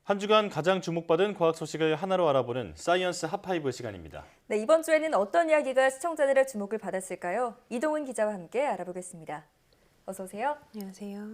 한 주간 가장 주목받은 과학 소식을 하나로 알아보는 사이언스 핫파이브 시간입니다. 네, 이번 주에는 어떤 이야기가 시청자들의 주목을 받았을까요? 이동훈 기자와 함께 알아보겠습니다. 어서 오세요. 안녕하세요.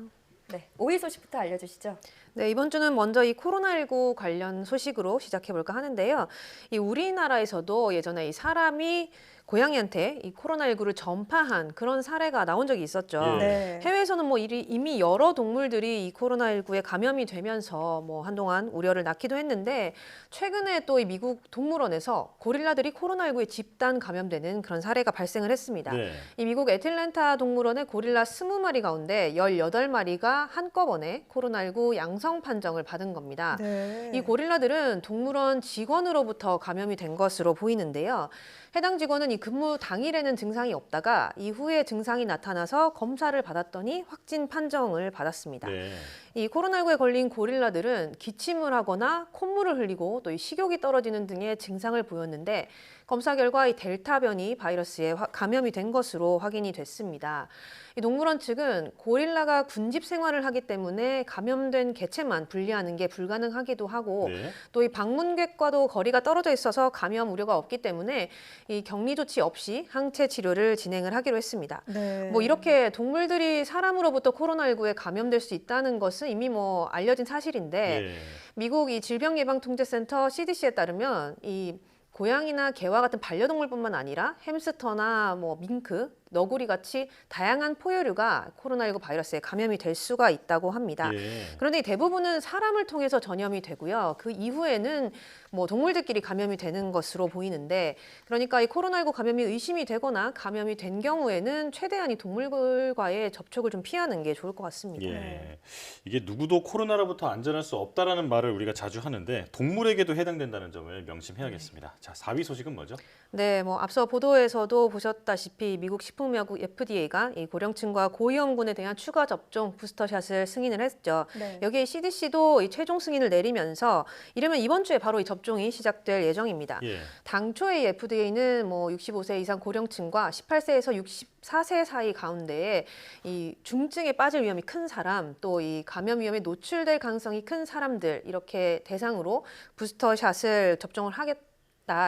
네, 5위 소식부터 알려주시죠. 네, 이번 주는 먼저 이 코로나19 관련 소식으로 시작해볼까 하는데요. 이 우리나라에서도 예전에 이 사람이 고양이한테 이 코로나19를 전파한 그런 사례가 나온 적이 있었죠. 예. 네. 해외에서는 뭐 이미 여러 동물들이 이 코로나19에 감염이 되면서 뭐 한동안 우려를 낳기도 했는데 최근에 또 이 미국 동물원에서 고릴라들이 코로나19에 집단 감염되는 그런 사례가 발생을 했습니다. 네. 이 미국 애틀랜타 동물원의 고릴라 20마리 가운데 18마리가 한꺼번에 코로나19 양성 판정을 받은 겁니다. 네. 이 고릴라들은 동물원 직원으로부터 감염이 된 것으로 보이는데요. 해당 직원은 이 근무 당일에는 증상이 없다가 이후에 증상이 나타나서 검사를 받았더니 확진 판정을 받았습니다. 네. 이 코로나19에 걸린 고릴라들은 기침을 하거나 콧물을 흘리고 또 이 식욕이 떨어지는 등의 증상을 보였는데 검사 결과 이 델타 변이 바이러스에 감염이 된 것으로 확인이 됐습니다. 이 동물원 측은 고릴라가 군집 생활을 하기 때문에 감염된 개체만 분리하는 게 불가능하기도 하고 네. 또 이 방문객과도 거리가 떨어져 있어서 감염 우려가 없기 때문에 이 격리 조치 없이 항체 치료를 진행을 하기로 했습니다. 네. 뭐 이렇게 동물들이 사람으로부터 코로나19에 감염될 수 있다는 것은 이미 뭐 알려진 사실인데 예. 미국 이 질병예방통제센터 CDC에 따르면 이 고양이나 개와 같은 반려동물뿐만 아니라 햄스터나 뭐 밍크, 너구리 같이 다양한 포유류가 코로나19 바이러스에 감염이 될 수가 있다고 합니다. 예. 그런데 이 대부분은 사람을 통해서 전염이 되고요. 그 이후에는 뭐 동물들끼리 감염이 되는 것으로 보이는데 그러니까 이 코로나19 감염이 의심이 되거나 감염이 된 경우에는 최대한 이 동물과의 접촉을 좀 피하는 게 좋을 것 같습니다. 예. 이게 누구도 코로나로부터 안전할 수 없다라는 말을 우리가 자주 하는데 동물에게도 해당된다는 점을 명심해야겠습니다. 자, 4위 소식은 뭐죠? 네, 뭐 앞서 보도에서도 보셨다시피 미국 식품의약국 FDA가 이 고령층과 고위험군에 대한 추가 접종 부스터샷을 승인을 했죠. 네. 여기에 CDC도 이 최종 승인을 내리면서 이르면 이번 주에 바로 이 접종이 시작될 예정입니다. 예. 당초에 이 FDA는 뭐 65세 이상 고령층과 18세에서 64세 사이 가운데에 이 중증에 빠질 위험이 큰 사람, 또 이 감염 위험에 노출될 가능성이 큰 사람들 이렇게 대상으로 부스터샷을 접종을 하겠다.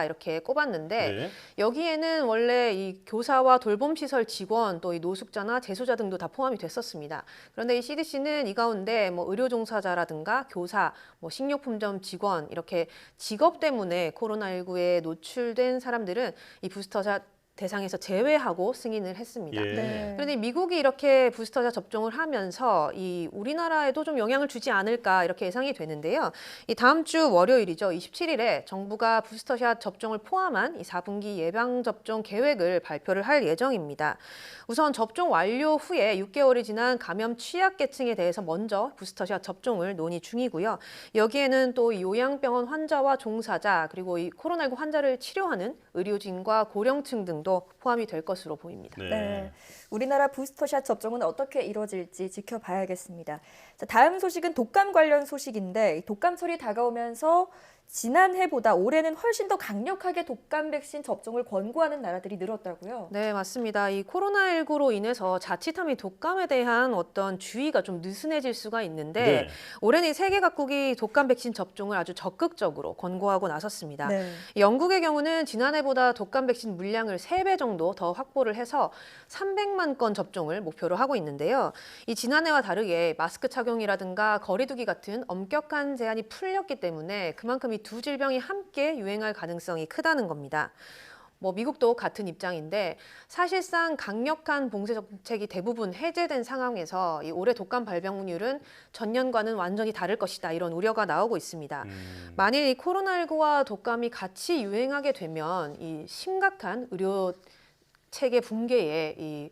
이렇게 꼽았는데 네. 여기에는 원래 이 교사와 돌봄시설 직원 또 이 노숙자나 재소자 등도 다 포함이 됐었습니다. 그런데 이 CDC는 이 가운데 뭐 의료 종사자라든가 교사, 뭐 식료품점 직원 이렇게 직업 때문에 코로나19에 노출된 사람들은 이 부스터샷 대상에서 제외하고 승인을 했습니다. 예. 네. 그런데 미국이 이렇게 부스터샷 접종을 하면서 이 우리나라에도 좀 영향을 주지 않을까 이렇게 예상이 되는데요. 이 다음 주 월요일이죠. 27일에 정부가 부스터샷 접종을 포함한 이 4분기 예방 접종 계획을 발표를 할 예정입니다. 우선 접종 완료 후에 6개월이 지난 감염 취약계층에 대해서 먼저 부스터샷 접종을 논의 중이고요. 여기에는 또 요양병원 환자와 종사자 그리고 이 코로나19 환자를 치료하는 의료진과 고령층 등도 포함이 될 것으로 보입니다. 네. 네. 우리나라 부스터샷 접종은 어떻게 이루어질지 지켜봐야겠습니다. 자, 다음 소식은 독감 관련 소식인데 독감철이 다가오면서 지난해보다 올해는 훨씬 더 강력하게 독감 백신 접종을 권고하는 나라들이 늘었다고요? 네, 맞습니다. 이 코로나19로 인해서 자칫하면 이 독감에 대한 어떤 주의가 좀 느슨해질 수가 있는데 네. 올해는 이 세계 각국이 독감 백신 접종을 아주 적극적으로 권고하고 나섰습니다. 네. 영국의 경우는 지난해보다 독감 백신 물량을 3배 정도 더 확보를 해서 300만 건 접종을 목표로 하고 있는데요. 이 지난해와 다르게 마스크 착용이라든가 거리두기 같은 엄격한 제한이 풀렸기 때문에 그만큼 이 두 질병이 함께 유행할 가능성이 크다는 겁니다. 뭐 미국도 같은 입장인데 사실상 강력한 봉쇄 정책이 대부분 해제된 상황에서 이 올해 독감 발병률은 전년과는 완전히 다를 것이다 이런 우려가 나오고 있습니다. 만일 이 코로나19와 독감이 같이 유행하게 되면 이 심각한 의료 체계 붕괴에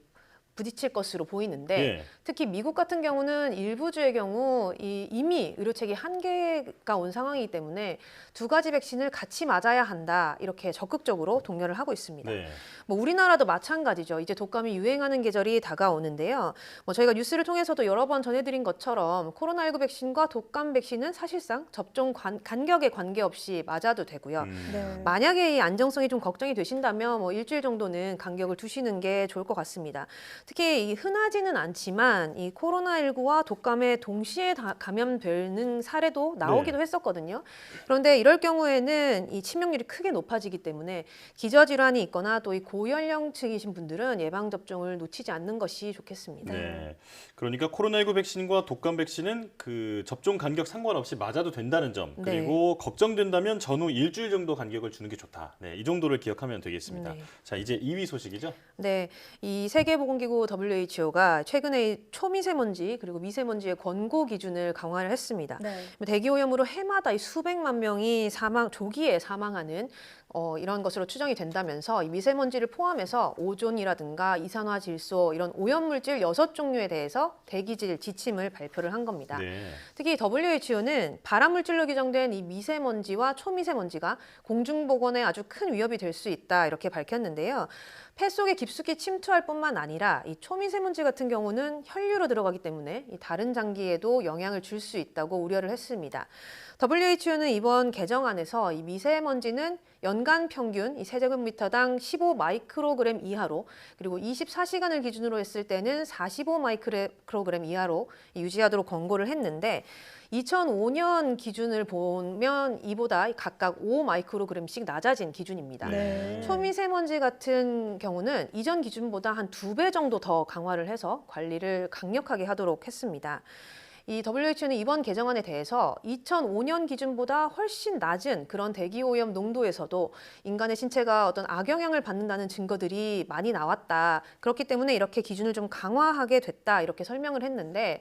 부딪힐 것으로 보이는데 예. 특히 미국 같은 경우는 일부 주의 경우 이미 의료체계 한계가 온 상황이기 때문에 두 가지 백신을 같이 맞아야 한다 이렇게 적극적으로 독려를 하고 있습니다. 네. 뭐 우리나라도 마찬가지죠. 이제 독감이 유행하는 계절이 다가오는데요. 뭐 저희가 뉴스를 통해서도 여러 번 전해드린 것처럼 코로나19 백신과 독감 백신은 사실상 접종 간격에 관계없이 맞아도 되고요. 네. 만약에 이 안정성이 좀 걱정이 되신다면 뭐 일주일 정도는 간격을 두시는 게 좋을 것 같습니다. 특히 이 흔하지는 않지만 이 코로나19와 독감에 동시에 감염되는 사례도 나오기도 했었거든요. 그런데 이럴 경우에는 이 치명률이 크게 높아지기 때문에 기저질환이 있거나 또 이 고연령층이신 분들은 예방접종을 놓치지 않는 것이 좋겠습니다. 네. 그러니까 코로나19 백신과 독감 백신은 그 접종 간격 상관없이 맞아도 된다는 점, 그리고 걱정된다면 전후 일주일 정도 간격을 주는 게 좋다. 네, 이 정도를 기억하면 되겠습니다. 네. 자, 이제 2위 소식이죠. 네, 이 세계보건기구 WHO가 최근에 초미세먼지 그리고 미세먼지의 권고 기준을 강화를 했습니다. 네. 대기오염으로 해마다 이 수백만 명이 조기에 사망하는 이런 것으로 추정이 된다면서 이 미세먼지를 포함해서 오존이라든가 이산화질소 이런 오염물질 6종류에 대해서 대기질 지침을 발표를 한 겁니다. 네. 특히 WHO는 발암물질로 규정된 이 미세먼지와 초미세먼지가 공중보건에 아주 큰 위협이 될 수 있다 이렇게 밝혔는데요. 폐 속에 깊숙이 침투할 뿐만 아니라 이 초미세먼지 같은 경우는 혈류로 들어가기 때문에 이 다른 장기에도 영향을 줄 수 있다고 우려를 했습니다. WHO는 이번 개정안에서 이 미세먼지는 연간 평균 이 세제곱미터당 15 마이크로그램 이하로 그리고 24시간을 기준으로 했을 때는 45 마이크로그램 이하로 유지하도록 권고를 했는데 2005년 기준을 보면 이보다 각각 5 마이크로그램씩 낮아진 기준입니다. 네. 초미세먼지 같은 경우는 이전 기준보다 한 2배 정도 더 강화를 해서 관리를 강력하게 하도록 했습니다. 이 WHO는 이번 개정안에 대해서 2005년 기준보다 훨씬 낮은 그런 대기오염 농도에서도 인간의 신체가 어떤 악영향을 받는다는 증거들이 많이 나왔다. 그렇기 때문에 이렇게 기준을 좀 강화하게 됐다. 이렇게 설명을 했는데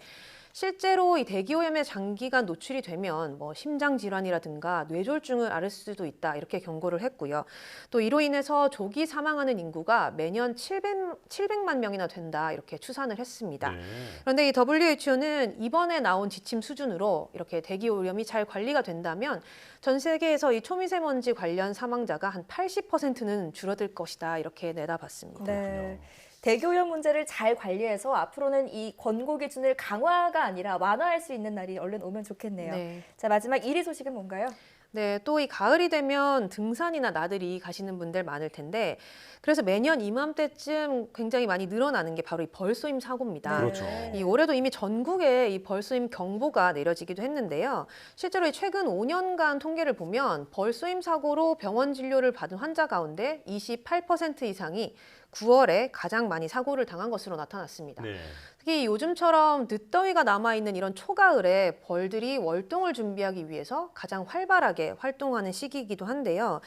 실제로 이 대기오염에 장기간 노출이 되면 뭐 심장 질환이라든가 뇌졸중을 앓을 수도 있다 이렇게 경고를 했고요. 또 이로 인해서 조기 사망하는 인구가 매년 700만 명이나 된다 이렇게 추산을 했습니다. 네. 그런데 이 WHO는 이번에 나온 지침 수준으로 이렇게 대기오염이 잘 관리가 된다면 전 세계에서 이 초미세먼지 관련 사망자가 한 80%는 줄어들 것이다 이렇게 내다봤습니다. 네. 대기오염 문제를 잘 관리해서 앞으로는 이 권고 기준을 강화가 아니라 완화할 수 있는 날이 얼른 오면 좋겠네요. 네. 자, 마지막 1위 소식은 뭔가요? 네, 또 이 가을이 되면 등산이나 나들이 가시는 분들 많을 텐데 그래서 매년 이맘때쯤 굉장히 많이 늘어나는 게 바로 이 벌쏘임 사고입니다. 그렇죠. 이 올해도 이미 전국에 이 벌쏘임 경보가 내려지기도 했는데요. 실제로 이 최근 5년간 통계를 보면 벌쏘임 사고로 병원 진료를 받은 환자 가운데 28% 이상이 9월에 가장 많이 사고를 당한 것으로 나타났습니다. 네. 특히 요즘처럼 늦더위가 남아있는 이런 초가을에 벌들이 월동을 준비하기 위해서 가장 활발하게 활동하는 시기이기도 한데요.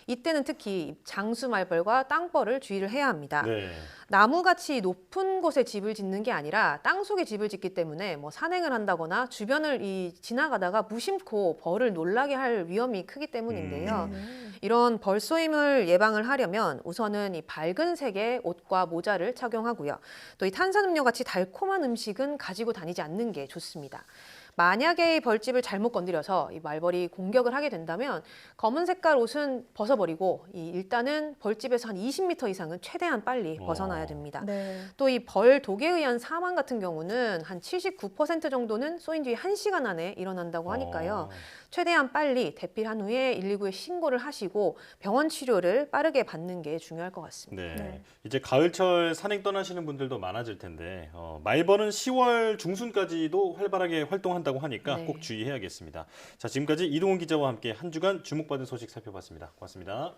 이때는 특히 장수말벌과 땅벌을 주의를 해야 합니다. 네. 나무같이 높은 곳에 집을 짓는 게 아니라 땅속에 집을 짓기 때문에 뭐 산행을 한다거나 주변을 지나가다가 무심코 벌을 놀라게 할 위험이 크기 때문인데요. 이런 벌쏘임을 예방을 하려면 우선은 이 밝은 색의 옷과 모자를 착용하고요. 또 이 탄산음료 같이 달콤한 음식은 가지고 다니지 않는 게 좋습니다. 만약에 이 벌집을 잘못 건드려서 이 말벌이 공격을 하게 된다면 검은 색깔 옷은 벗어버리고 일단은 벌집에서 한 20m 이상은 최대한 빨리 벗어나야 됩니다. 네. 또 이 벌 독에 의한 사망 같은 경우는 한 79% 정도는 쏘인 뒤 1시간 안에 일어난다고 하니까요. 최대한 빨리 대피한 후에 119에 신고를 하시고 병원 치료를 빠르게 받는 게 중요할 것 같습니다. 네. 네. 이제 가을철 산행 떠나시는 분들도 많아질 텐데 말벌은 10월 중순까지도 활발하게 활동한다고 하니까 네. 꼭 주의해야겠습니다. 자, 지금까지 이동훈 기자와 함께 한 주간 주목받은 소식 살펴봤습니다. 고맙습니다.